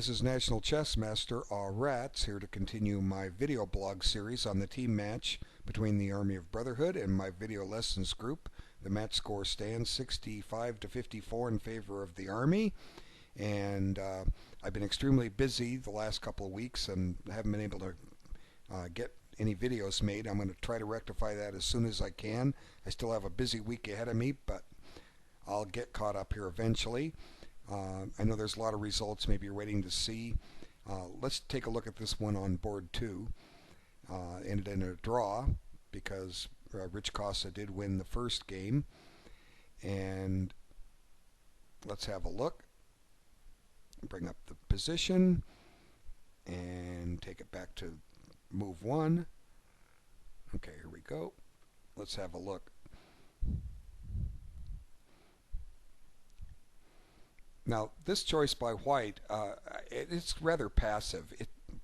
This is National Chess Master Rats here to continue my video blog series on the team match between the Army of Brotherhood and my video lessons group. The match score stands 65 to 54 in favor of the Army, and I've been extremely busy the last couple of weeks and haven't been able to get any videos made. I'm going to try to rectify that as soon as I can. I still have a busy week ahead of me, but I'll get caught up here eventually. I know there's a lot of results maybe you're waiting to see. Let's take a look at this one on board 2. Ended in a draw because Rich Casa did win the first game. And let's have a look. Bring up the position and take it back to move 1. Okay, here we go. Let's have a look. Now, this choice by white, it's rather passive.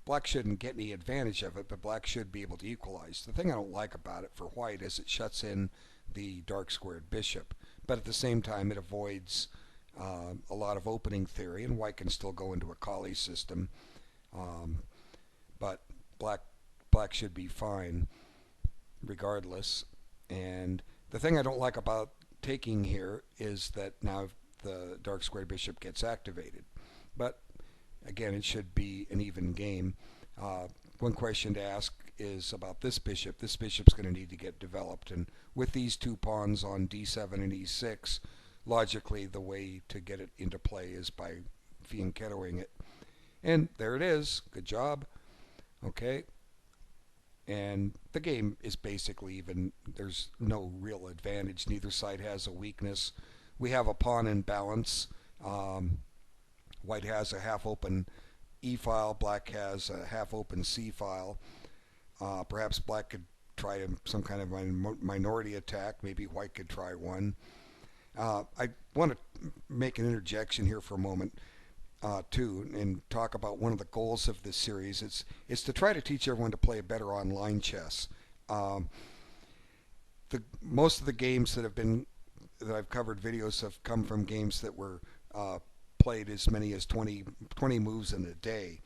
Black shouldn't get any advantage of it, but black should be able to equalize. The thing I don't like about it for white is it shuts in the dark squared bishop, but at the same time it avoids a lot of opening theory, and white can still go into a Kali system, but black should be fine regardless. And the thing I don't like about taking here is that now the dark squared bishop gets activated. But again, it should be an even game. One question to ask is about this bishop. This bishop's going to need to get developed, and with these two pawns on d7 and e6, logically the way to get it into play is by fianchettoing it. And there it is. Good job. Okay. And the game is basically even. There's no real advantage. Neither side has a weakness. We have a pawn imbalance. White has a half-open E file. Black has a half-open C file. Perhaps black could try some kind of minority attack. Maybe white could try one. I want to make an interjection here for a moment, too, and talk about one of the goals of this series. It's to try to teach everyone to play better online chess. Most of the games that I've covered videos have come from games that were played as many as 20 moves in a day.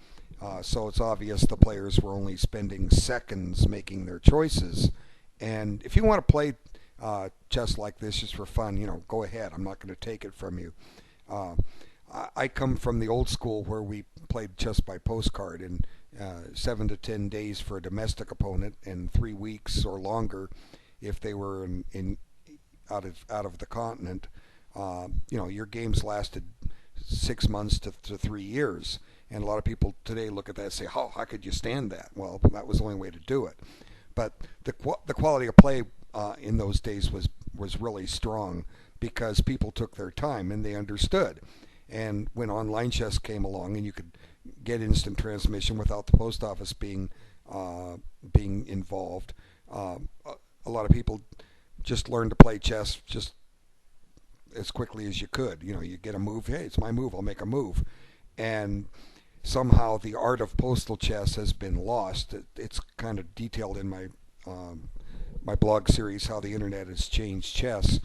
So it's obvious the players were only spending seconds making their choices. And if you want to play chess like this just for fun, go ahead. I'm not going to take it from you. I come from the old school where we played chess by postcard in 7 to 10 days for a domestic opponent and 3 weeks or longer if they were out of the continent. Your games lasted 6 months to 3 years, and a lot of people today look at that and say, how could you stand that? Well, that was the only way to do it. But the quality of play in those days was really strong because people took their time and they understood. And when online chess came along and you could get instant transmission without the post office being involved, a lot of people just learn to play chess just as quickly as you could. You get a move, hey, it's my move, I'll make a move. And somehow the art of postal chess has been lost. It's kind of detailed in my blog series, How the Internet Has Changed Chess.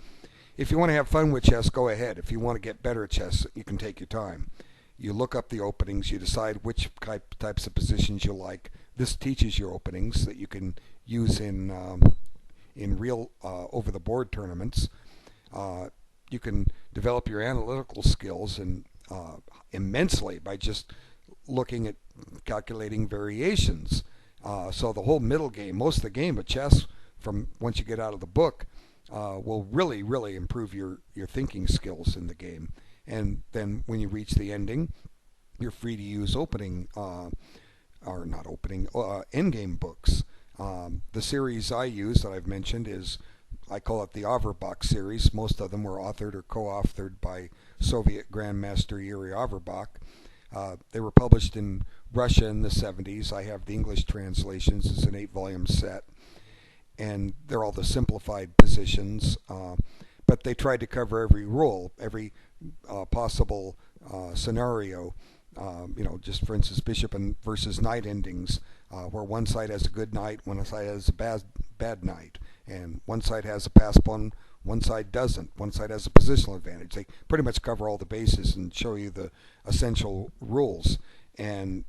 If you want to have fun with chess, go ahead. If you want to get better at chess, you can take your time. You look up the openings, you decide which types of positions you like. This teaches you openings that you can use in real over-the-board tournaments. You can develop your analytical skills immensely by just looking at calculating variations. So the whole middle game, most of the game of chess, from once you get out of the book, will really, really improve your thinking skills in the game. And then when you reach the ending, you're free to use endgame books. The series I use that I've mentioned I call it the Averbach series. Most of them were authored or co-authored by Soviet Grandmaster Yuri Averbach. They were published in Russia in the 70s. I have the English translations. It's an 8-volume set. And they're all the simplified positions. But they tried to cover every rule, every possible scenario. Just for instance, bishop versus knight endings, where one side has a good knight, one side has a bad knight, and one side has a pass pawn, one side doesn't. One side has a positional advantage. They pretty much cover all the bases and show you the essential rules. And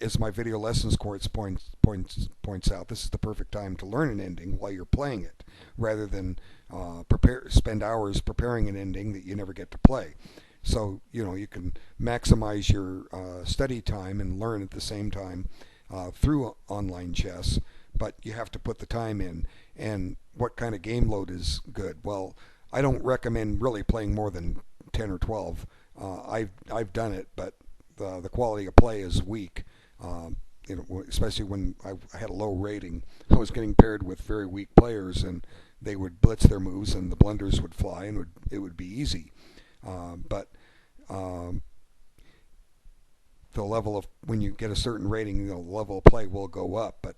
as my video lessons course points out, this is the perfect time to learn an ending while you're playing it, rather than spend hours preparing an ending that you never get to play. So you can maximize your study time and learn at the same time through online chess, but you have to put the time in. And what kind of game load is good? Well, I don't recommend really playing more than 10 or 12. I've done it, but the quality of play is weak. Especially when I had a low rating, I was getting paired with very weak players, and they would blitz their moves, and the blunders would fly, and it would be easy. But the level of when you get a certain rating, the level of play will go up. But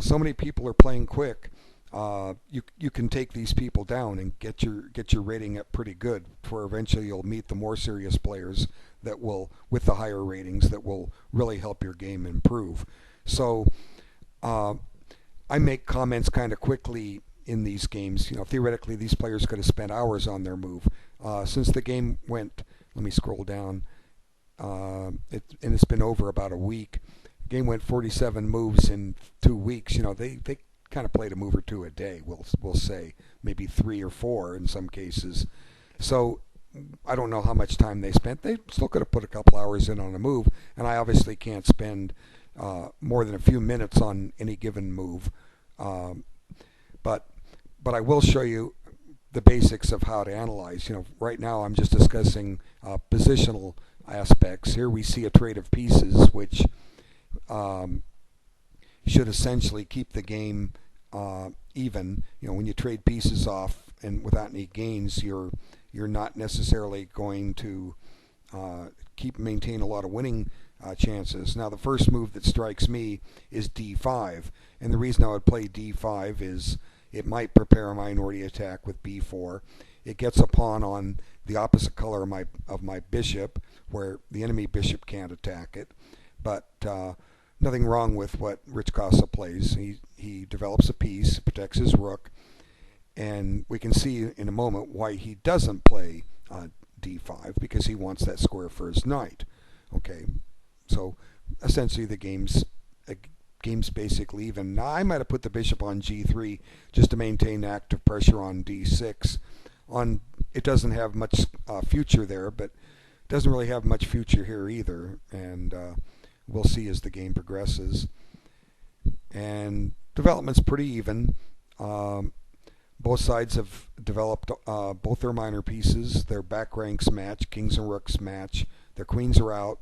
so many people are playing quick. You can take these people down and get your rating up pretty good, for eventually you'll meet the more serious players that will, with the higher ratings, that will really help your game improve. So I make comments kind of quickly in these games. Theoretically, these players could have spent hours on their move. Since the game went, let me scroll down, and it's been over about a week. The game went 47 moves in 2 weeks. They kind of played a move or two a day. We'll say maybe 3 or 4 in some cases. So I don't know how much time they spent. They still could have put a couple hours in on a move, and I obviously can't spend more than a few minutes on any given move. But I will show you the basics of how to analyze. Right now I'm just discussing positional aspects. Here we see a trade of pieces, which should essentially keep the game even. When you trade pieces off and without any gains, you're not necessarily going to maintain a lot of winning chances. Now, the first move that strikes me is d5, and the reason I would play d5 is it might prepare a minority attack with b4. It gets a pawn on the opposite color of my bishop, where the enemy bishop can't attack it. But nothing wrong with what Rich Casa plays. He develops a piece, protects his rook, and we can see in a moment why he doesn't play d5, because he wants that square for his knight. Okay, so essentially the game's basically even. Now I might have put the bishop on g3 just to maintain active pressure on d6. It doesn't have much future there, but it doesn't really have much future here either, and we'll see as the game progresses. And development's pretty even. Both sides have developed both their minor pieces. Their back ranks match. Kings and rooks match. Their queens are out.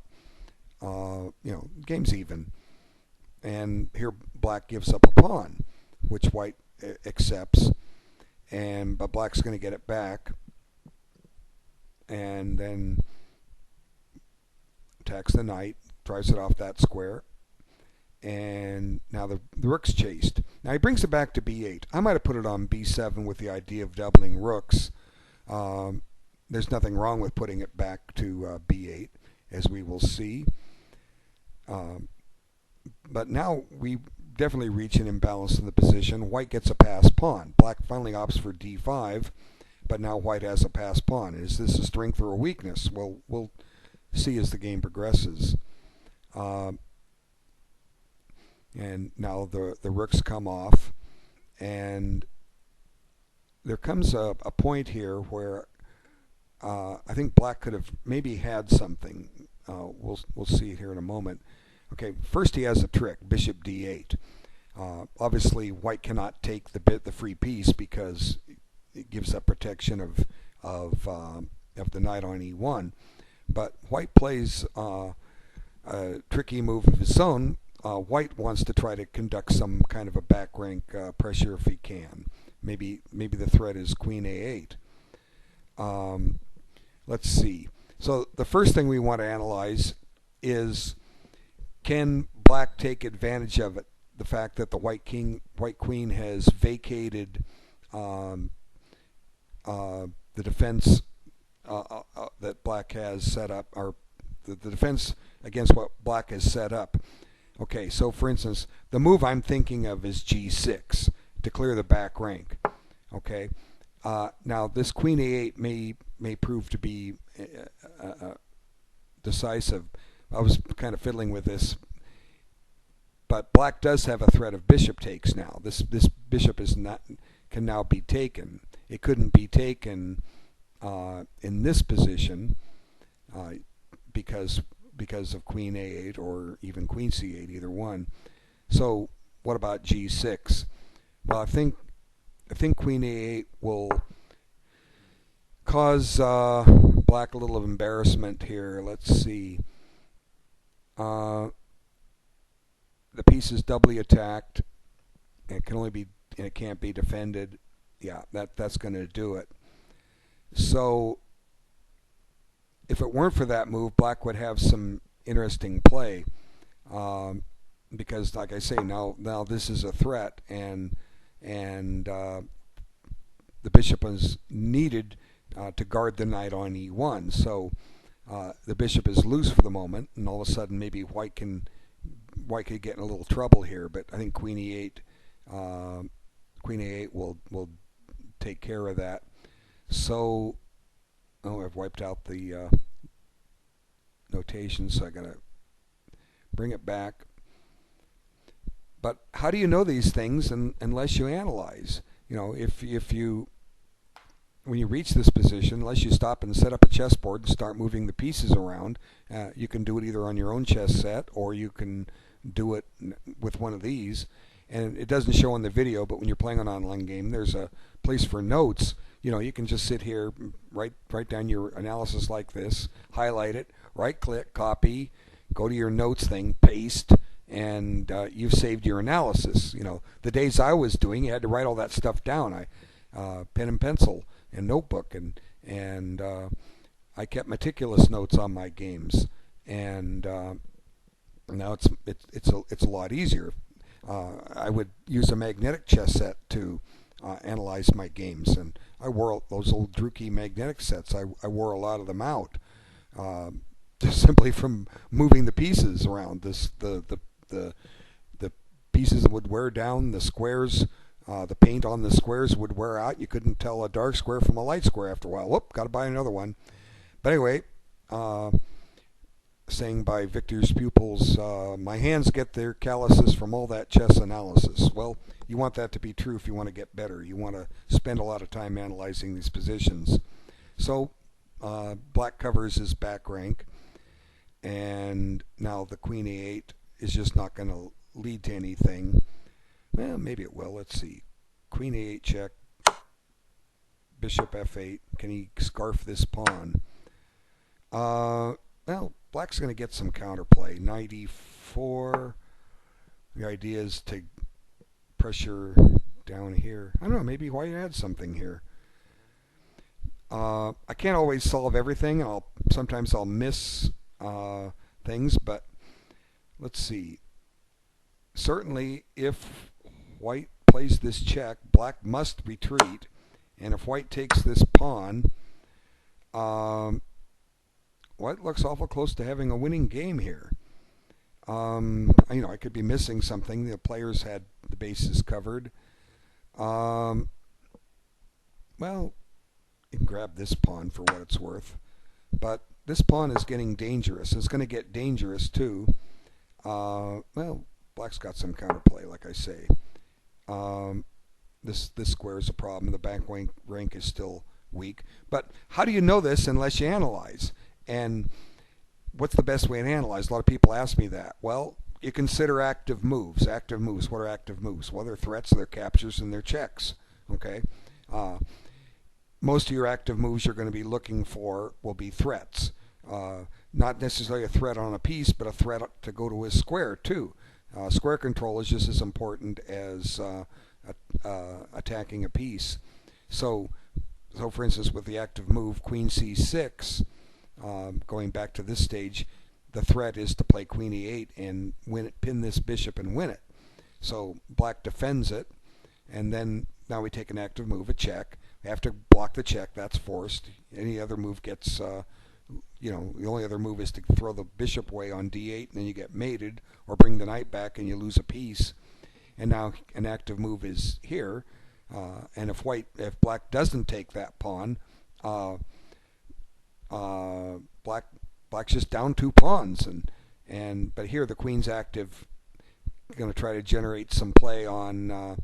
Game's even. And here black gives up a pawn, which white accepts. But black's going to get it back. And then attacks the knight, drives it off that square. And now the rook's chased. Now he brings it back to b8. I might have put it on b7 with the idea of doubling rooks. There's nothing wrong with putting it back to b8, as we will see. But now we definitely reach an imbalance in the position. White gets a passed pawn. Black finally opts for d5, but now white has a passed pawn. Is this a strength or a weakness? Well, we'll see as the game progresses. And now the rooks come off, and there comes a point here where I think black could have maybe had something. We'll see it here in a moment. Okay, first he has a trick, bishop d8. Obviously, white cannot take the free piece because it gives up protection of the knight on e1. But white plays a tricky move of his own. White wants to try to conduct some kind of a back rank pressure if he can. Maybe the threat is queen a8. Let's see. So the first thing we want to analyze is, can black take advantage of it? The fact that the white queen has vacated the defense that black has set up, or the defense against what black has set up. Okay, so for instance, the move I'm thinking of is g6 to clear the back rank. Okay, now this queen a8 may prove to be decisive, I was kind of fiddling with this, but black does have a threat of bishop takes now. This bishop is not can now be taken. It couldn't be taken in this position because of queen a8 or even queen c8, either one. So what about g6? Well, I think queen a8 will cause black a little of embarrassment here. Let's see. The piece is doubly attacked. It can only be, and it can't be defended. Yeah, that's going to do it. So if it weren't for that move, black would have some interesting play, because, like I say, now this is a threat, and the bishop is needed to guard the knight on e1. So the bishop is loose for the moment, and all of a sudden maybe white could get in a little trouble here. But I think queen e8 will take care of that. So I've wiped out the notation, so I gotta bring it back. But how do you know these things unless you analyze? You know, when you reach this position, unless you stop and set up a chessboard and start moving the pieces around, you can do it either on your own chess set or you can do it with one of these. And it doesn't show on the video, but when you're playing an online game, there's a place for notes. You know, you can just sit here, write down your analysis like this, highlight it, right-click, copy, go to your notes thing, paste, and you've saved your analysis. You know, the days I was doing, you had to write all that stuff down. Pen and pencil and notebook, and I kept meticulous notes on my games, and now it's a lot easier. I would use a magnetic chess set to analyze my games, and I wore those old Drucke magnetic sets. I wore a lot of them out, just simply from moving the pieces around. The pieces would wear down, the squares. The paint on the squares would wear out. You couldn't tell a dark square from a light square after a while. Whoop, got to buy another one. But anyway, saying by Victor's pupils, my hands get their calluses from all that chess analysis. Well, you want that to be true if you want to get better. You want to spend a lot of time analyzing these positions. So black covers his back rank, and now the queen a8 is just not going to lead to anything. Well, maybe it will. Let's see. Queen a8 check. Bishop f8. Can he scarf this pawn? Well, black's going to get some counterplay. Knight e4. The idea is to pressure down here. I don't know. Maybe white had something here. I can't always solve everything. Sometimes I'll miss things, but let's see. Certainly, if white plays this check, black must retreat, and if white takes this pawn, white looks awful close to having a winning game here. I could be missing something. The players had the bases covered. Well, you can grab this pawn for what it's worth, but this pawn is getting dangerous. It's going to get dangerous too. Well, black's got some counterplay, like I say. This square is a problem. The back rank is still weak. But how do you know this unless you analyze? And what's the best way to analyze? A lot of people ask me that. Well, you consider active moves. Active moves. What are active moves? Well, they're threats, they're captures, and they're checks. Okay. Most of your active moves you're going to be looking for will be threats. Not necessarily a threat on a piece, but a threat to go to his square too. Square control is just as important as attacking a piece. So for instance, with the active move queen c6, going back to this stage, the threat is to play queen e8 and pin this bishop and win it. So black defends it, and then now we take an active move, a check. We have to block the check. That's forced. Any other move gets the only other move is to throw the bishop away on d8, and then you get mated, or bring the knight back and you lose a piece. And now an active move is here, and if black doesn't take that pawn, black's just down 2 pawns, and but here the queen's active, going to try to generate some play on the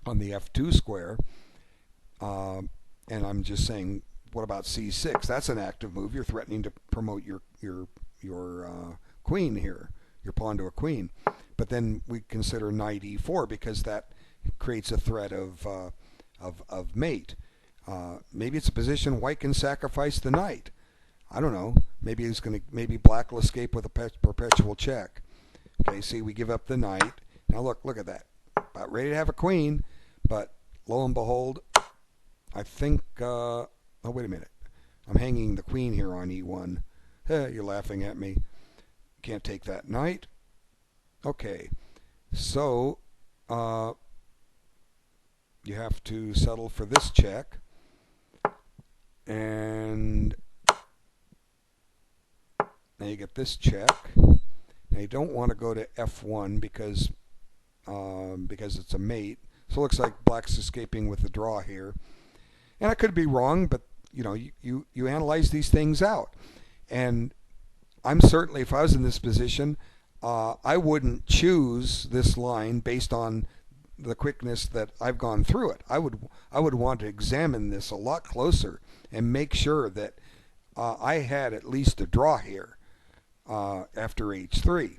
f2 square. And I'm just saying, what about c6? That's an active move. You're threatening to promote your queen here, your pawn to a queen. But then we consider knight e4 because that creates a threat of mate. Maybe it's a position white can sacrifice the knight. I don't know. Maybe black will escape with a perpetual check. Okay, see, we give up the knight. Now look at that. About ready to have a queen, but lo and behold, I think. Oh, wait a minute. I'm hanging the queen here on e1. You're laughing at me. Can't take that knight. Okay, so you have to settle for this check, and now you get this check. Now you don't want to go to f1 because it's a mate. So it looks like black's escaping with the draw here, and I could be wrong, but you analyze these things out, and I'm certainly, if I was in this position, I wouldn't choose this line based on the quickness that I've gone through it. I would want to examine this a lot closer and make sure that I had at least a draw here after h3.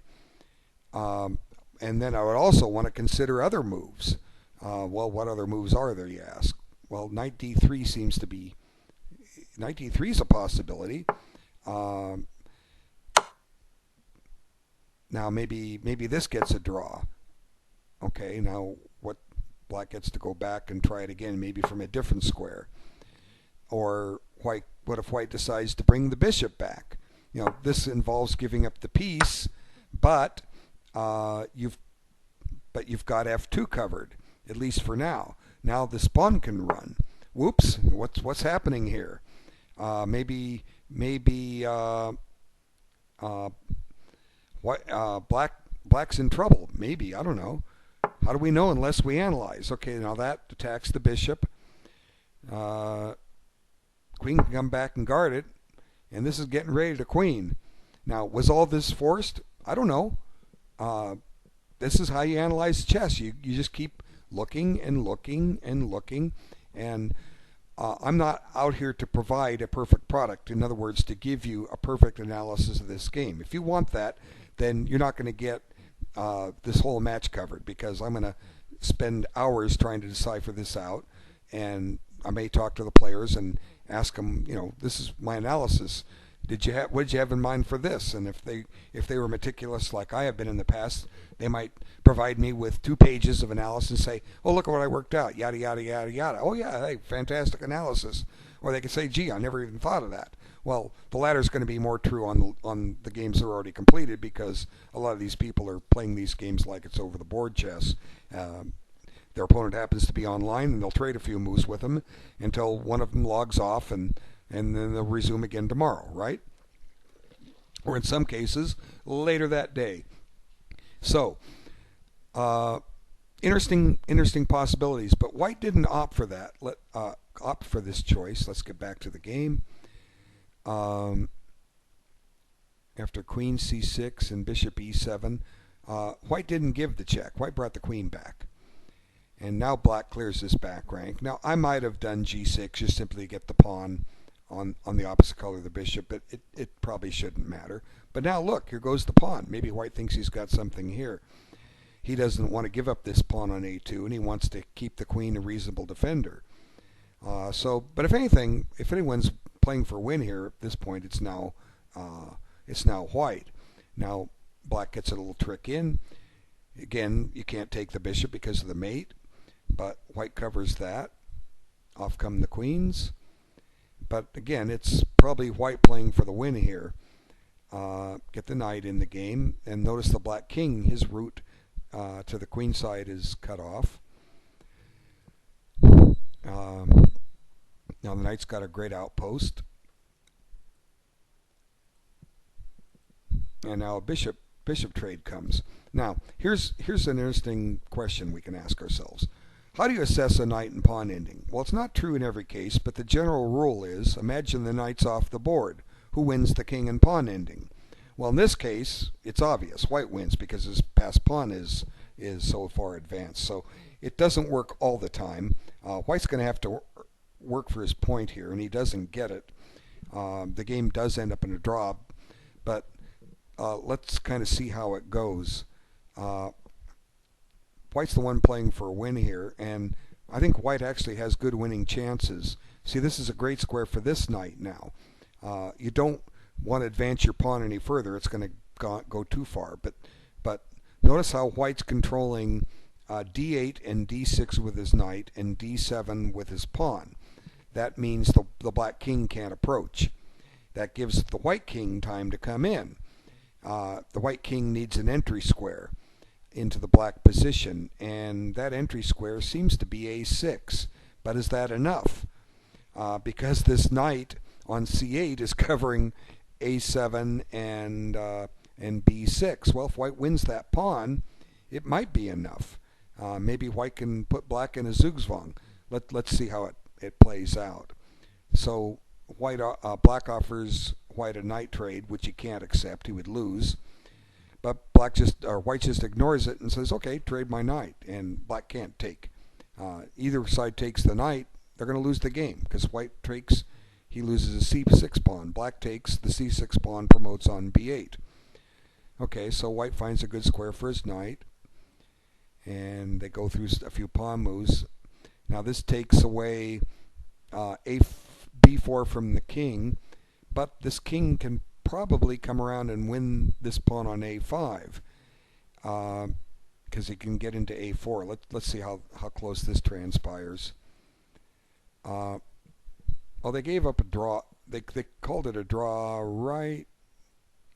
And then I would also want to consider other moves. Well, what other moves are there, you ask? Well, knight d3 seems to be... Knight d3 is a possibility. Now maybe this gets a draw. Okay, now what? Black gets to go back and try it again, maybe from a different square. Or white. What if white decides to bring the bishop back? This involves giving up the piece, but you've got f2 covered, at least for now. Now this pawn can run. Whoops! What's happening here? Maybe black's in trouble. Maybe, I don't know. How do we know unless we analyze? Okay, now that attacks the bishop. Queen can come back and guard it, and this is getting ready to queen. Now, was all this forced? I don't know. This is how you analyze chess. You just keep looking and looking and looking, and I'm not out here to provide a perfect product. In other words, to give you a perfect analysis of this game. If you want that, then you're not going to get this whole match covered, because I'm going to spend hours trying to decipher this out, and I may talk to the players and ask them, this is my analysis. What did you have in mind for this? And if they were meticulous like I have been in the past, they might provide me with 2 pages of analysis and say, oh, look at what I worked out, yada, yada, yada, yada. Oh, yeah, hey, fantastic analysis. Or they could say, gee, I never even thought of that. Well, the latter is going to be more true on the games that are already completed, because a lot of these people are playing these games like it's over-the-board chess. Their opponent happens to be online, and they'll trade a few moves with them until one of them logs off, and then they'll resume again tomorrow, right? Or in some cases, later that day. So, interesting possibilities. But white didn't opt for that. Opt for this choice. Let's get back to the game. After queen c6 and bishop e7, white didn't give the check. White brought the queen back. And now black clears this back rank. Now, I might have done g6 just simply to get the pawn on the opposite color of the bishop, but it probably shouldn't matter. But now look, here goes the pawn. Maybe white thinks he's got something here. He doesn't want to give up this pawn on a2, and he wants to keep the queen a reasonable defender. But if anything, if anyone's playing for a win here at this point, it's now white. Now black gets a little trick in. Again, you can't take the bishop because of the mate, but white covers that. Off come the queens. But again, it's probably white playing for the win here. Get the knight in the game, and notice the black king, his route to the queen side is cut off. Now the knight's got a great outpost. And now a bishop trade comes. Now, here's an interesting question we can ask ourselves. How do you assess a knight and pawn ending? Well, it's not true in every case, but the general rule is, imagine the knight's off the board. who wins the king and pawn ending. Well, in this case, it's obvious. White wins because his passed pawn is so far advanced. So it doesn't work all the time. White's going to have to work for his point here, and he doesn't get it. The game does end up in a draw, but let's kind of see how it goes. White's the one playing for a win here, and I think White actually has good winning chances. See, this is a great square for this knight now. You don't want to advance your pawn any further. It's going to go too far. But notice how White's controlling d8 and d6 with his knight and d7 with his pawn. That means the black king can't approach. That gives the white king time to come in. The white king needs an entry square into the black position, and that entry square seems to be a6. But is that enough? Because this knight on c8 is covering a7 and b6. Well, if white wins that pawn, it might be enough. Maybe white can put black in a Zugzwang. Let's see how it plays out. So black offers white a knight trade, which he can't accept. He would lose. But white just ignores it and says, okay, trade my knight, and black can't take. Either side takes the knight, they're going to lose the game, because white takes, he loses a c6 pawn. Black takes, the c6 pawn promotes on b8. Okay, so white finds a good square for his knight, and they go through a few pawn moves. Now this takes away b4 from the king, but this king can probably come around and win this pawn on a5, because he can get into a4. Let's see how close this transpires. Well, they gave up a draw. They called it a draw right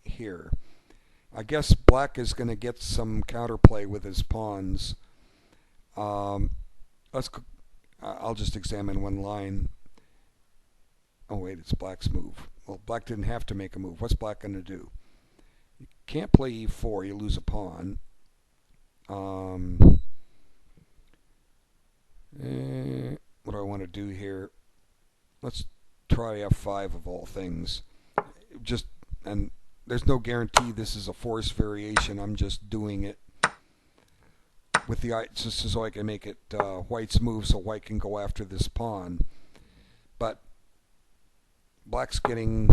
here. I guess black is going to get some counterplay with his pawns. I'll just examine one line. Oh wait, it's black's move. Well, black didn't have to make a move. What's black going to do? You can't play e4. You lose a pawn. What do I want to do here? Let's try f5 of all things. And there's no guarantee this is a forced variation. I'm just doing it with just so I can make it white's move, so white can go after this pawn. But black's getting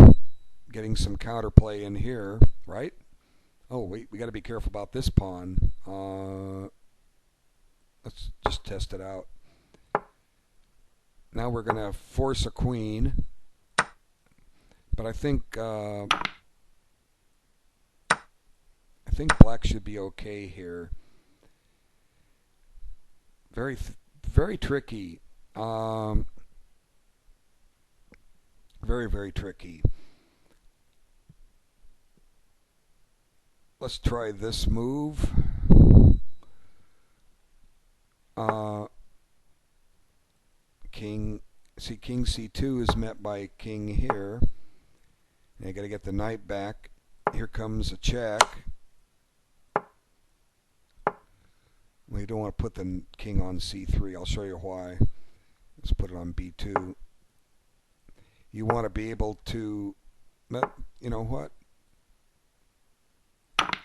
some counterplay in here, right? Oh wait, we got to be careful about this pawn. Let's just test it out. Now we're going to force a queen, but I think black should be okay here. Very tricky. Very tricky. Let's try this move. King c2 is met by king here. And I got to get the knight back. Here comes a check. Well, you don't want to put the king on c3. I'll show you why. Let's put it on b2. You want to be able to, you know what?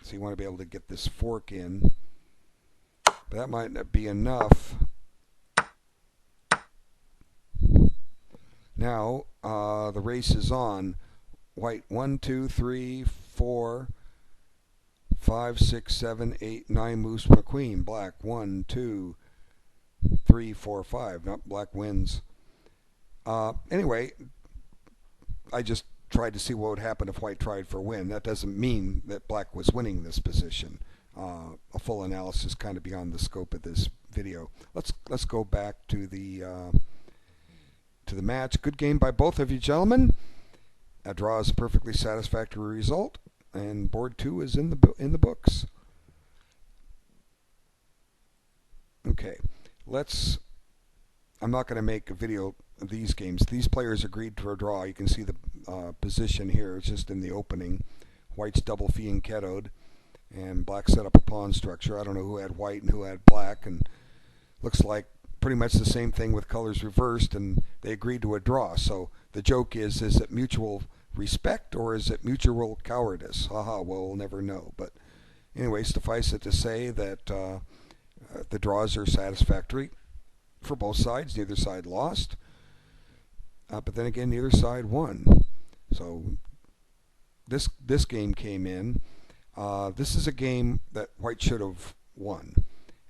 So you want to be able to get this fork in. But that might not be enough. Now, the race is on. White 1, 2, 3, 4, 5, 6, 7, 8, 9 moves from a queen. Black 1, 2, 3, 4, 5. Not black wins. Anyway, I just tried to see what would happen if white tried for a win. That doesn't mean that black was winning this position. A full analysis kind of beyond the scope of this video. Let's go back to the match. Good game by both of you gentlemen. A draw is a perfectly satisfactory result, and board 2 is in the books. Okay, I'm not going to make a video of these games. These players agreed to a draw. You can see the position here. It's just in the opening. White's double fianchettoed, and black set up a pawn structure. I don't know who had white and who had black, and looks like pretty much the same thing with colors reversed, and they agreed to a draw. So the joke is that mutual respect or is it mutual cowardice? Haha, well, we'll never know. But anyway, suffice it to say that the draws are satisfactory for both sides. Neither side lost. But then again, neither side won. So this game came in. This is a game that white should have won.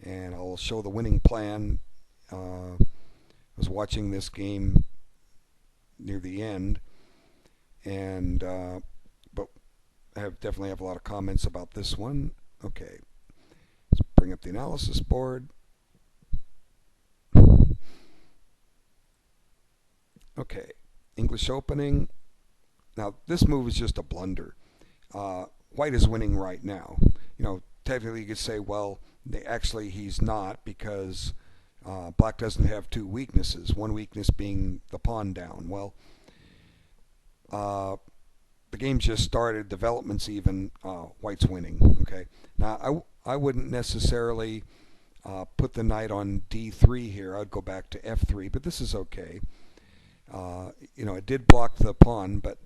And I'll show the winning plan. I was watching this game near the end, and but I definitely have a lot of comments about this one. Okay, let's bring up the analysis board. Okay, English opening. Now this move is just a blunder. White is winning right now. Technically you could say, well, actually he's not, because black doesn't have two weaknesses. One weakness being the pawn down. Well, the game just started. Development's even. White's winning. Okay. Now I wouldn't necessarily put the knight on d3 here. I'd go back to f3, but this is okay. It did block the pawn, but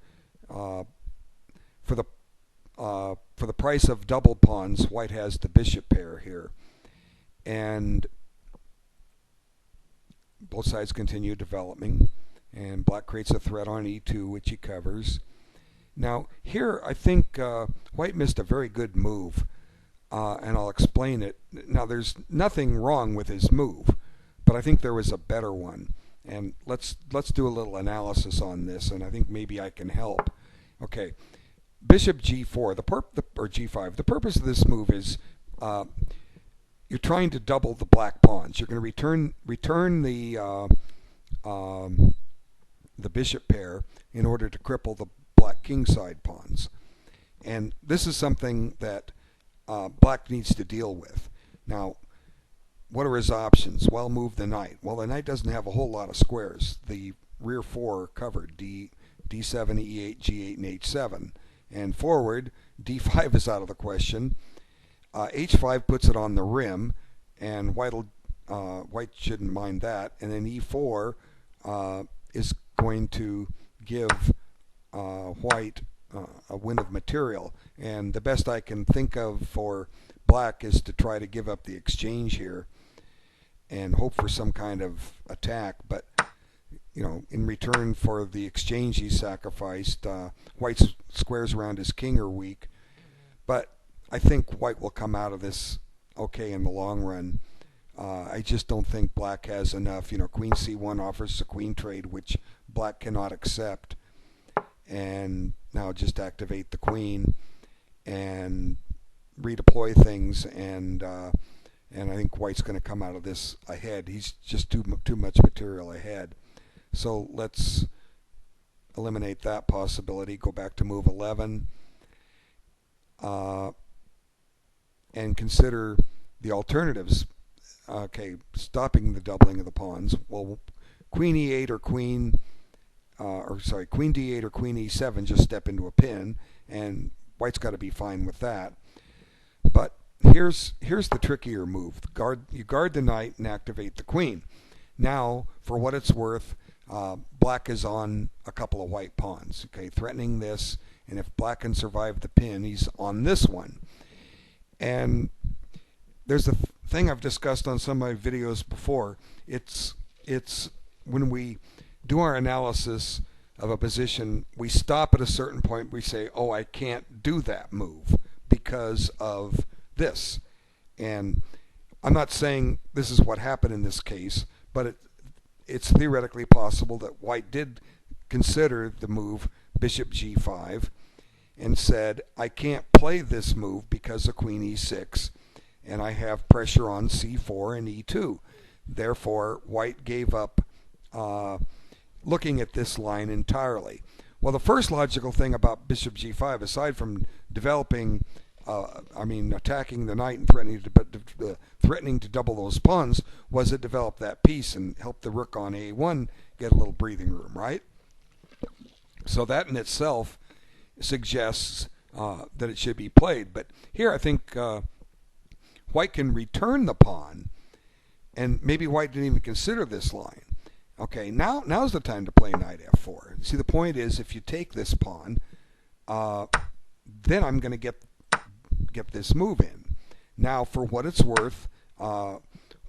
for the price of double pawns, white has the bishop pair here, and both sides continue developing, and black creates a threat on e2, which he covers. Now here I think white missed a very good move, and I'll explain it. Now there's nothing wrong with his move, but I think there was a better one, and let's do a little analysis on this, and I think maybe I can help. Okay, bishop g4, or g5. The purpose of this move is you're trying to double the black pawns. You're going to return the bishop pair in order to cripple the black kingside pawns, and this is something that black needs to deal with. Now, what are his options? Well, move the knight. Well, the knight doesn't have a whole lot of squares. The rear four are covered: d7, e8, g8, and h7. And forward, d5 is out of the question. H5 puts it on the rim, and white shouldn't mind that. And then e4 is going to give white a win of material. And the best I can think of for black is to try to give up the exchange here and hope for some kind of attack. But in return for the exchange he sacrificed, white's squares around his king are weak. But I think white will come out of this okay in the long run. I just don't think black has enough. Queen c1 offers a queen trade, which black cannot accept. And now just activate the queen and redeploy things, and I think white's going to come out of this ahead. He's just too much material ahead. So let's eliminate that possibility. Go back to move 11 and consider the alternatives. Okay, stopping the doubling of the pawns. Well, queen e8 or queen d8 or queen e7 just step into a pin, and white's got to be fine with that. But here's the trickier move. You guard the knight and activate the queen. Now, for what it's worth, black is on a couple of white pawns, okay, threatening this, and if black can survive the pin, he's on this one. And there's a thing I've discussed on some of my videos before. It's when we do our analysis of a position, we stop at a certain point. We say, oh, I can't do that move because of this. And I'm not saying this is what happened in this case, but it's theoretically possible that white did consider the move bishop g5 and said, I can't play this move because of queen e6, and I have pressure on c4 and e2. Therefore, white gave up looking at this line entirely. Well, the first logical thing about bishop g5, aside from developing, attacking the knight and threatening to double those pawns, was it developed that piece and helped the rook on a1 get a little breathing room, right? So that in itself suggests that it should be played. But here I think white can return the pawn, and maybe white didn't even consider this line. Okay, now's the time to play knight f4. See, the point is, if you take this pawn, uh, then I'm going to get this move in. Now, for what it's worth,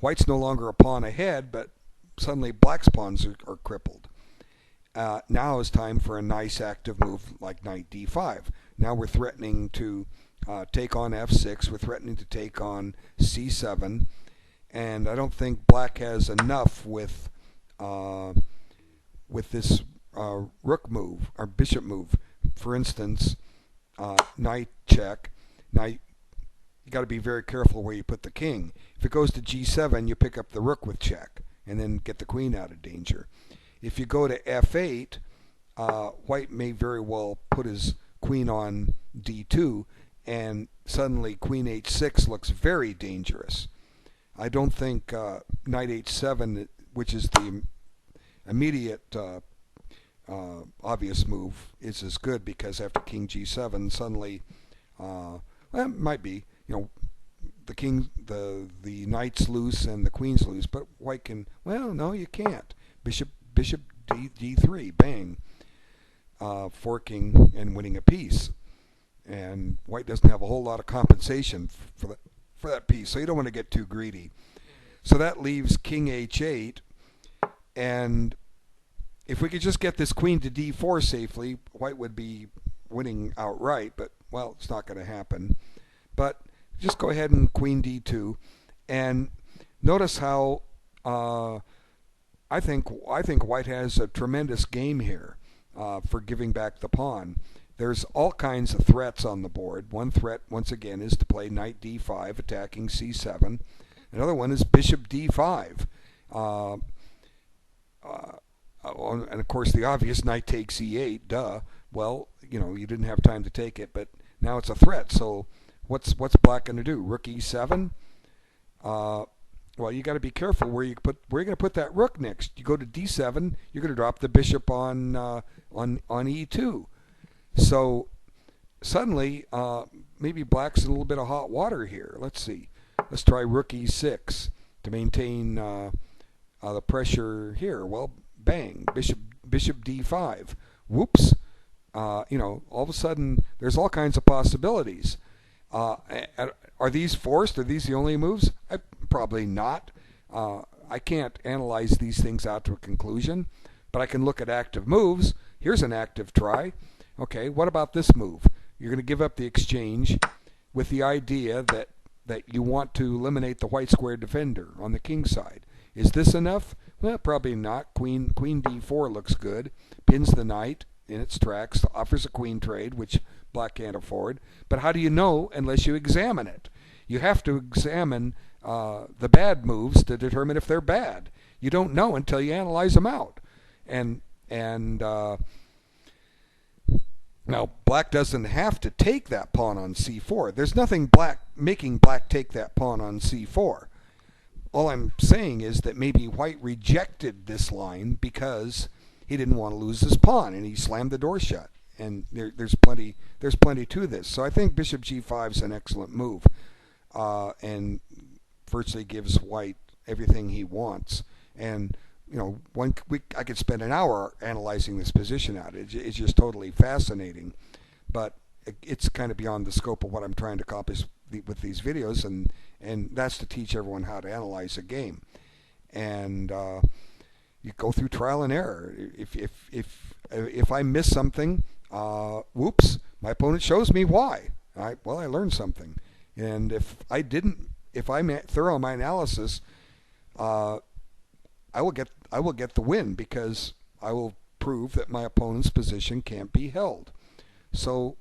white's no longer a pawn ahead, but suddenly black's pawns are crippled. Now is time for a nice active move like knight d5. Now we're threatening to take on f6. We're threatening to take on c7, and I don't think black has enough with this rook move or bishop move. For instance, knight check. Now you got to be very careful where you put the king. If it goes to g7, you pick up the rook with check and then get the queen out of danger. If you go to f8, white may very well put his queen on d2, and suddenly queen h6 looks very dangerous. I don't think knight h7, which is the immediate obvious move, is as good, because after king g7, suddenly, well, it might be, the knight's loose and the queen's loose, but white can, well, no, you can't. Bishop d3, bang, forking and winning a piece, and white doesn't have a whole lot of compensation for that piece, so you don't want to get too greedy. So that leaves king h8, and if we could just get this queen to d4 safely, white would be winning outright, but, well, it's not going to happen. But just go ahead and queen d2, and notice how I think white has a tremendous game here for giving back the pawn. There's all kinds of threats on the board. One threat, once again, is to play knight d5, attacking c7. Another one is bishop d5. And of course, the obvious, knight takes e8, duh. Well, you didn't have time to take it, but now it's a threat. So what's black going to do? Rook e7? Well, you got to be careful where you're going to put that rook next. You go to d7, you're going to drop the bishop on e2. So suddenly, maybe black's in a little bit of hot water here. Let's see. Let's try rook e6 to maintain the pressure here. Well, bang, bishop d5. Whoops. All of a sudden, there's all kinds of possibilities. Are these forced? Are these the only moves? Probably not. I can't analyze these things out to a conclusion, but I can look at active moves. Here's an active try. Okay, what about this move? You're going to give up the exchange with the idea that you want to eliminate the white square defender on the king side. Is this enough? Well, probably not. Queen d4 looks good. Pins the knight in its tracks, offers a queen trade, which black can't afford. But how do you know unless you examine it? You have to examine the bad moves to determine if they're bad. You don't know until you analyze them out. And now black doesn't have to take that pawn on c4. There's nothing making black take that pawn on c4. All I'm saying is that maybe white rejected this line because he didn't want to lose his pawn, and he slammed the door shut. And there's plenty to this. So I think bishop g5 is an excellent move, and virtually gives white everything he wants. And I could spend an hour analyzing this position out. It's just totally fascinating, but it's kind of beyond the scope of what I'm trying to accomplish with these videos, and that's to teach everyone how to analyze a game. And you go through trial and error. If I miss something, whoops, my opponent shows me why. I learned something. And if I'm thorough in my analysis, I will get the win, because I will prove that my opponent's position can't be held. So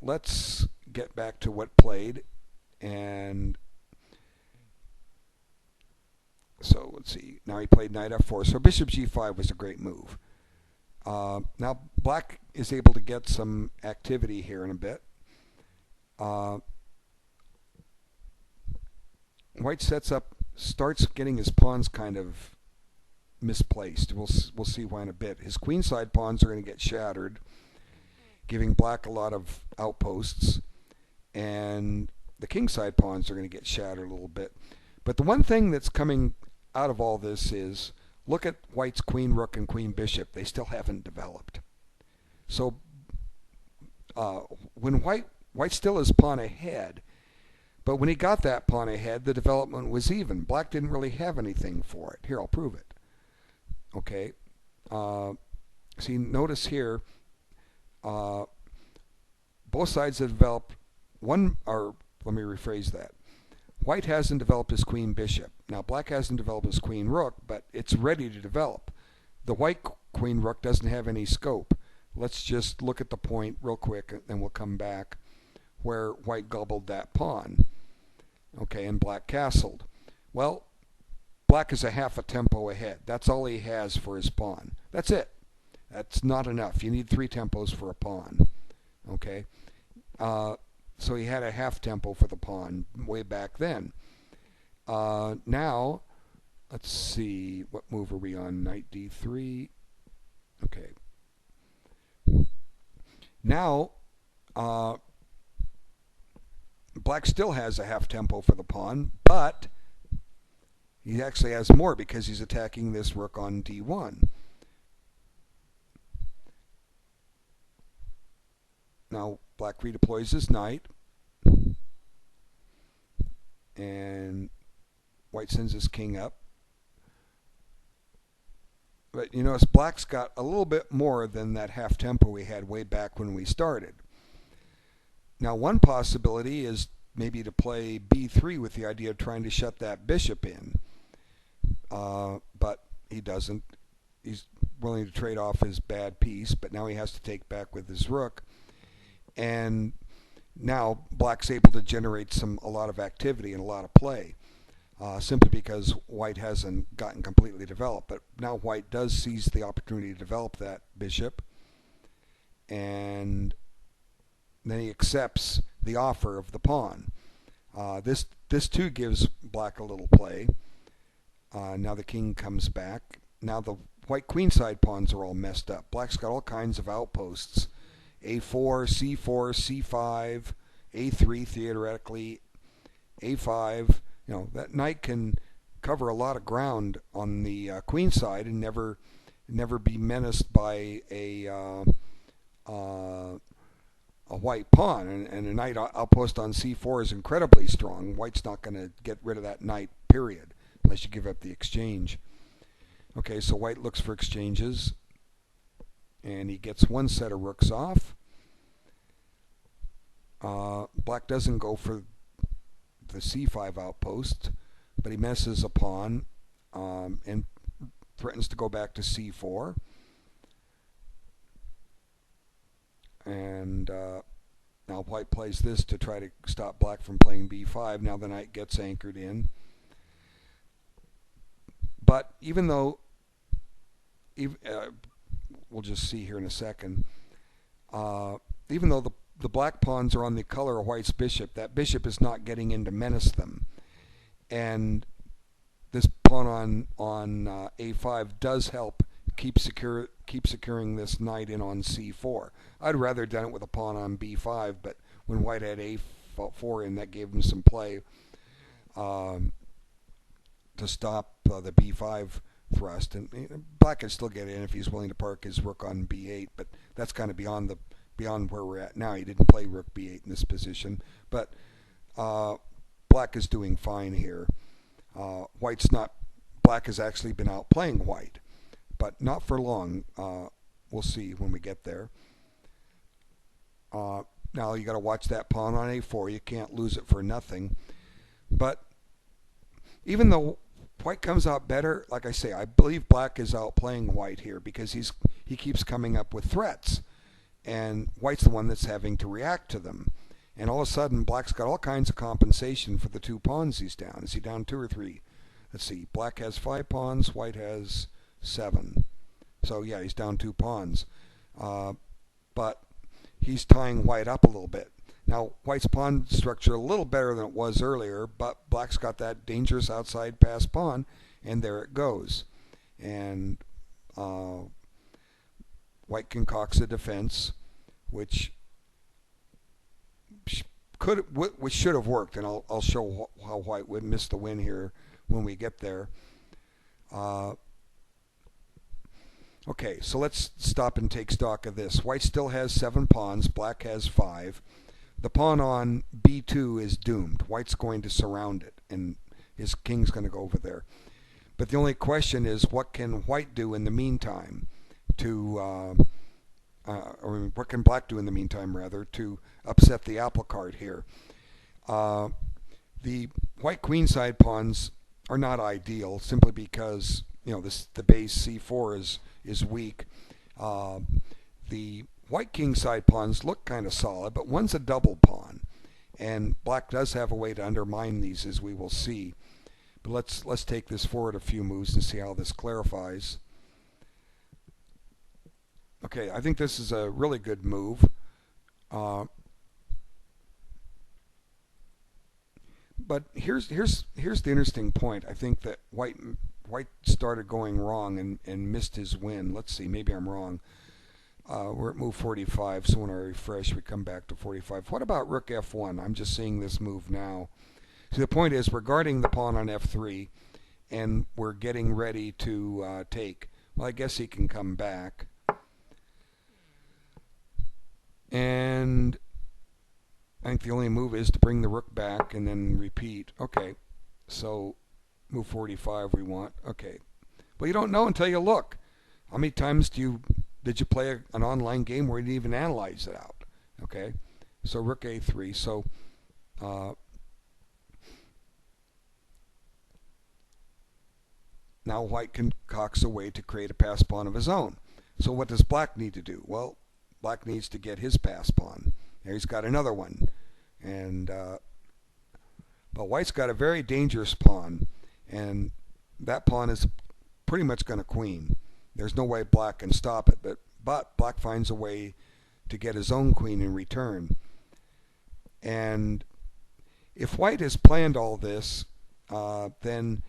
let's get back to what played. And so let's see. Now he played knight f4. So bishop g5 was a great move. Now black is able to get some activity here in a bit. White starts getting his pawns kind of misplaced. We'll see why in a bit. His queenside pawns are going to get shattered, giving black a lot of outposts, and the kingside pawns are going to get shattered a little bit. But the one thing that's coming out of all this is Look at white's queen, rook, and queen, bishop. They still haven't developed. So when white still is pawn ahead, but when he got that pawn ahead, the development was even. Black didn't really have anything for it. Here, I'll prove it. Okay. See, notice here, both sides have developed one, or let me rephrase that. White hasn't developed his queen bishop. Now black hasn't developed his queen rook, but it's ready to develop. The white queen rook doesn't have any scope. Let's just look at the point real quick, and we'll come back where white gobbled that pawn. Okay, and black castled. Well, black is a half a tempo ahead. That's all he has for his pawn. That's it. That's not enough. You need 3 tempos for a pawn. Okay, so he had a half tempo for the pawn way back then. Now, let's see, what move are we on? Knight d3. Okay. Now, black still has a half tempo for the pawn, but he actually has more because he's attacking this rook on d1. Now black redeploys his knight, and white sends his king up. But you notice black's got a little bit more than that half tempo we had way back when we started. Now one possibility is maybe to play b3 with the idea of trying to shut that bishop in. But he doesn't. He's willing to trade off his bad piece, but now he has to take back with his rook. And now black's able to generate a lot of activity and a lot of play, simply because white hasn't gotten completely developed. But now white does seize the opportunity to develop that bishop, and then he accepts the offer of the pawn. This too gives black a little play. Now the king comes back. Now the white queenside pawns are all messed up. Black's got all kinds of outposts. a4, c4, c5, a3 theoretically, a5. You know, that knight can cover a lot of ground on the queen side and never be menaced by a white pawn. And a knight outpost on c4 is incredibly strong. White's not going to get rid of that knight, period, unless you give up the exchange. Okay, so white looks for exchanges, and he gets one set of rooks off. Black doesn't go for the c5 outpost, but he messes a pawn and threatens to go back to c4. And now white plays this to try to stop black from playing b5. Now the knight gets anchored in. But even though, we'll just see here in a second, even though the black pawns are on the color of white's bishop, that bishop is not getting in to menace them. And this pawn on a5 does help keep securing this knight in on c4. I'd rather done it with a pawn on b5, but when white had a4 in, that gave him some play to stop the b5 thrust. And black can still get in if he's willing to park his rook on b8, but that's kind of beyond where we're at now. He didn't play rook b8 in this position, but black is doing fine here. White's not. Black has actually been outplaying white, but not for long. We'll see when we get there. Now you got to watch that pawn on a4. You can't lose it for nothing. But even though white comes out better, like I say, I believe black is outplaying white here because he keeps coming up with threats, and white's the one that's having to react to them. And all of a sudden, black's got all kinds of compensation for the 2 pawns he's down. Is he down 2 or 3? Let's see. Black has 5 pawns. White has 7. So yeah, he's down 2 pawns. But he's tying white up a little bit. Now, white's pawn structure a little better than it was earlier, but black's got that dangerous outside pass pawn, and there it goes. And white concocts a defense, which should have worked, and I'll show how white would miss the win here when we get there. Okay, so let's stop and take stock of this. White still has 7 pawns, black has 5. The pawn on b2 is doomed. White's going to surround it, and his king's going to go over there. But the only question is, what can white do in the meantime to, or what can black do in the meantime, rather, to upset the apple cart here? The white queenside pawns are not ideal, simply because the base c4 is weak. The white kingside pawns look kind of solid, but one's a double pawn, and black does have a way to undermine these, as we will see. But let's take this forward a few moves and see how this clarifies. Okay, I think this is a really good move. But here's the interesting point. I think that white started going wrong and missed his win. Let's see, maybe I'm wrong. We're at move 45, so when I refresh, we come back to 45. What about rook f1? I'm just seeing this move now. So the point is, we're guarding the pawn on f3, and we're getting ready to take. Well, I guess he can come back. And I think the only move is to bring the rook back and then repeat. Okay, so move 45 we want. Okay. Well, you don't know until you look. How many times did you play an online game where you didn't even analyze it out? Okay, so rook a3. So now white concocts a way to create a pass pawn of his own. So what does black need to do? Well, black needs to get his pass pawn. There he's got another one. And but white's got a very dangerous pawn, and that pawn is pretty much going to queen. There's no way black can stop it, but black finds a way to get his own queen in return. And if white has planned all this, then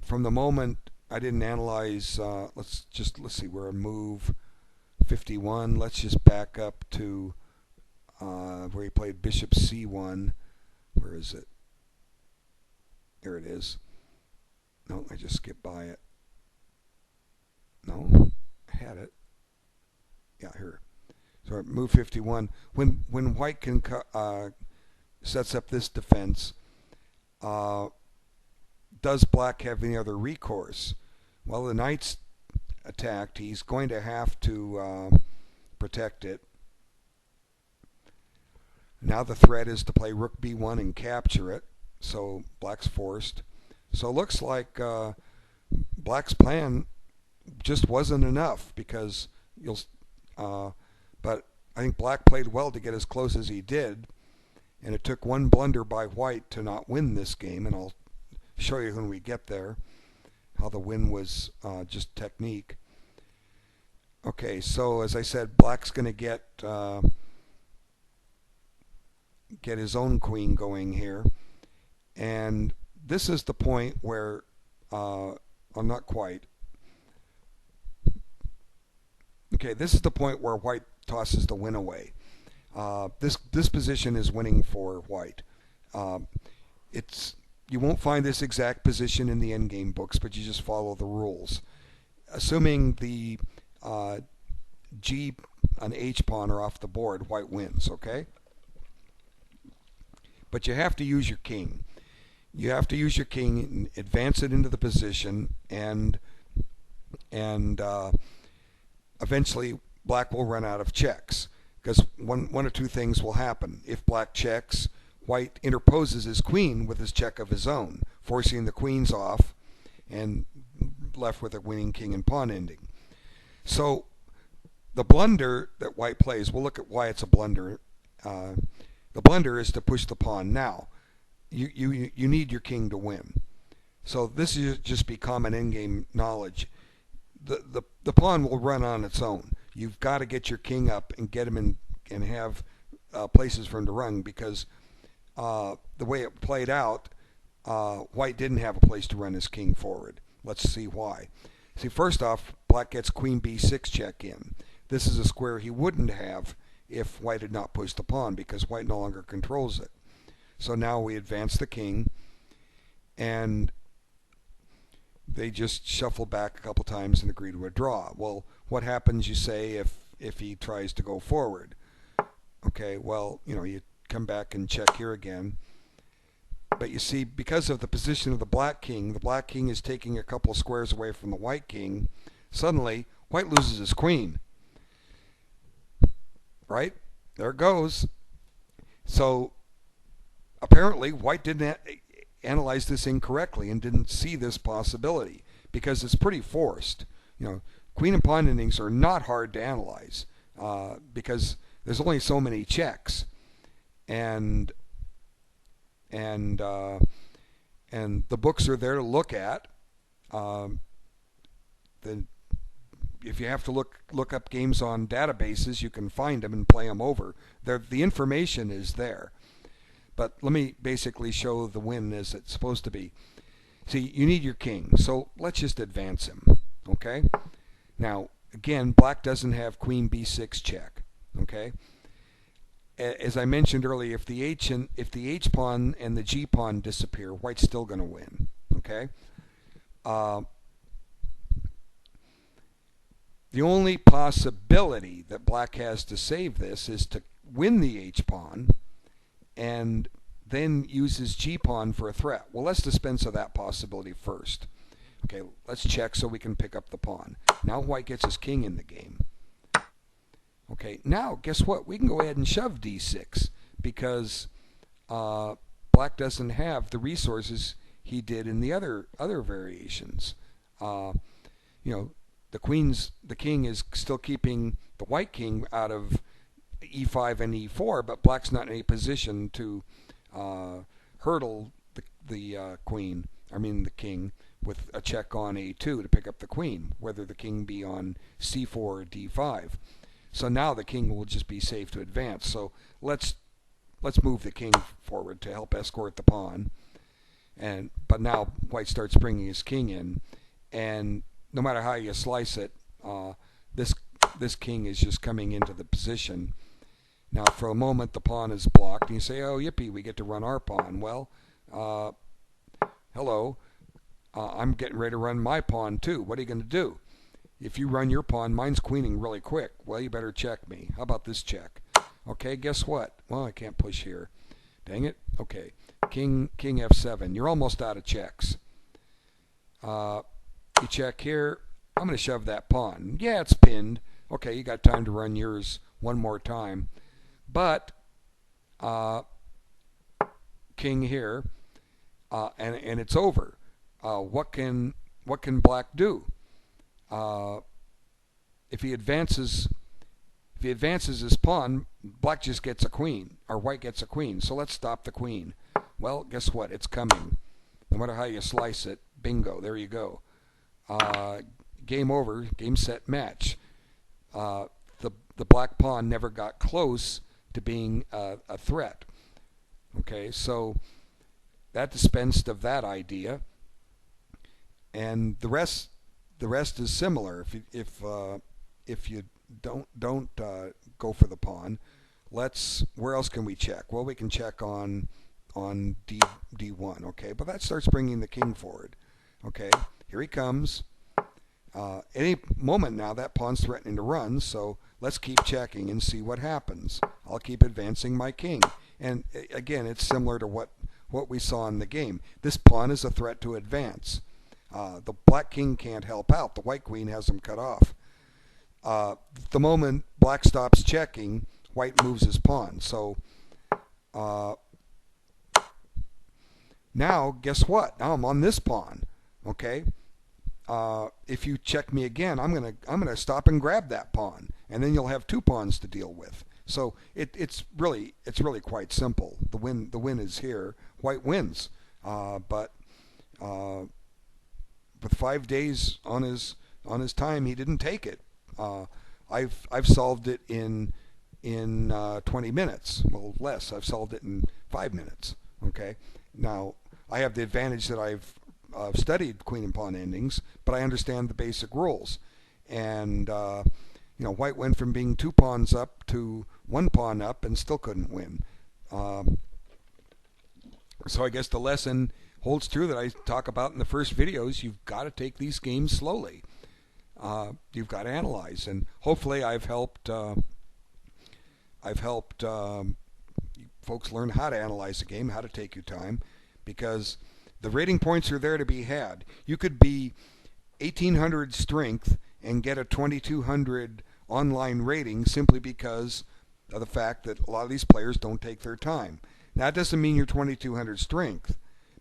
from the moment I didn't analyze, let's see, we're at move 51. Let's just back up to where he played bishop c1. Where is it? There it is. No, I just skipped by it. No, I had it. Yeah, here. So at move 51, when white can sets up this defense, does black have any other recourse? Well, the knight's attacked. He's going to have to protect it. Now the threat is to play rook b1 and capture it. So black's forced. So it looks like black's plan just wasn't enough, because but I think black played well to get as close as he did, and it took one blunder by white to not win this game, and I'll show you when we get there how the win was just technique. Okay, so as I said, black's going to get his own queen going here, and this is the point where I'm not quite. Okay, this is the point where white tosses the win away. This position is winning for white. You won't find this exact position in the endgame books, but you just follow the rules. Assuming the G and H pawn are off the board, white wins, okay? But you have to use your king. You have to use your king and advance it into the position, and eventually black will run out of checks, because one or two things will happen. If black checks, white interposes his queen with his check of his own, forcing the queens off and left with a winning king and pawn ending. So the blunder that white plays, we'll look at why it's a blunder. The blunder is to push the pawn. Now, you need your king to win. So this is just be common endgame knowledge. The pawn will run on its own. You've got to get your king up and get him in and have places for him to run, because the way it played out, white didn't have a place to run his king forward. Let's see why. See, first off, black gets queen b6 check in. This is a square he wouldn't have if white had not pushed the pawn, because white no longer controls it. So now we advance the king, and they just shuffle back a couple times and agree to a draw. Well, what happens, you say, if he tries to go forward? Okay, well, you come back and check here again. But you see, because of the position of the black king is taking a couple of squares away from the white king. Suddenly, white loses his queen. Right? There it goes. So, apparently, white didn't analyze this incorrectly and didn't see this possibility, because it's pretty forced. Queen and pawn endings are not hard to analyze, because there's only so many checks, and the books are there to look at. If you have to look up games on databases, you can find them and play them over. The information is there. But let me basically show the win as it's supposed to be. See, you need your king, so let's just advance him. Okay? Now, again, black doesn't have queen b6 check. Okay? As I mentioned earlier, if the h pawn and the g pawn disappear, white's still going to win. Okay? The only possibility that black has to save this is to win the h pawn and then use his g pawn for a threat. Well, let's dispense of that possibility first. Okay, let's check so we can pick up the pawn. Now white gets his king in the game. Okay, now guess what? We can go ahead and shove d6, because black doesn't have the resources he did in the other variations. The king is still keeping the white king out of e5 and e4, but black's not in a position to hurdle the king with a check on a2 to pick up the queen, whether the king be on c4 or d5. So now the king will just be safe to advance. So let's move the king forward to help escort the pawn. But now white starts bringing his king in, and no matter how you slice it, this king is just coming into the position. Now, for a moment, the pawn is blocked, and you say, "Oh, yippee, we get to run our pawn." Well, hello, I'm getting ready to run my pawn too. What are you going to do? If you run your pawn, mine's queening really quick. Well, you better check me. How about this check? Okay, guess what? Well, I can't push here. Dang it. Okay, king f7. You're almost out of checks. You check here. I'm going to shove that pawn. Yeah, it's pinned. Okay, you got time to run yours one more time. But king here, and it's over. What can black do? If he advances his pawn, black just gets a queen, or white gets a queen. So let's stop the queen. Well, guess what? It's coming. No matter how you slice it, bingo, there you go. Game over, game, set, match. The black pawn never got close to being a threat. Okay, so that dispensed of that idea, and the rest is similar. If you don't go for the pawn, where else can we check? Well, we can check on d1. Okay, but that starts bringing the king forward. Okay, here he comes. Any moment now that pawn's threatening to run, so let's keep checking and see what happens. I'll keep advancing my king, and again, it's similar to what we saw in the game. This pawn is a threat to advance. The black king can't help out. The white queen has him cut off. The moment black stops checking, white moves his pawn. So now, guess what? Now I'm on this pawn. Okay. If you check me again, I'm gonna stop and grab that pawn, and then you'll have two pawns to deal with. So it's really quite simple. The win is here. White wins, but with 5 days on his time, he didn't take it. I've solved it in 20 minutes. Well, less. I've solved it in 5 minutes. Okay. Now I have the advantage that I've studied queen and pawn endings, but I understand the basic rules. And white went from being 2 pawns up to 1 pawn up and still couldn't win. So I guess the lesson: holds true that I talk about in the first videos. You've got to take these games slowly. You've got to analyze, and hopefully I've helped folks learn how to analyze a game, how to take your time, because the rating points are there to be had. You could be 1800 strength and get a 2200 online rating simply because of the fact that a lot of these players don't take their time. Now, that doesn't mean you're 2200 strength,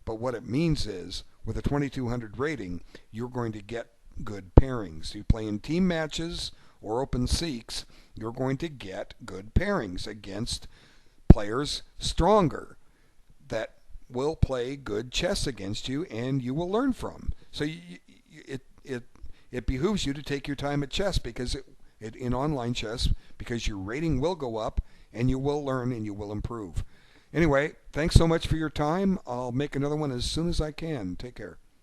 but what it means is with a 2200 rating, you're going to get good pairings. You play in team matches or open seeks, you're going to get good pairings against players stronger that will play good chess against you, and you will learn from. So it behooves you to take your time at chess, because in online chess, because your rating will go up and you will learn and you will improve. Anyway, thanks so much for your time. I'll make another one as soon as I can. Take care.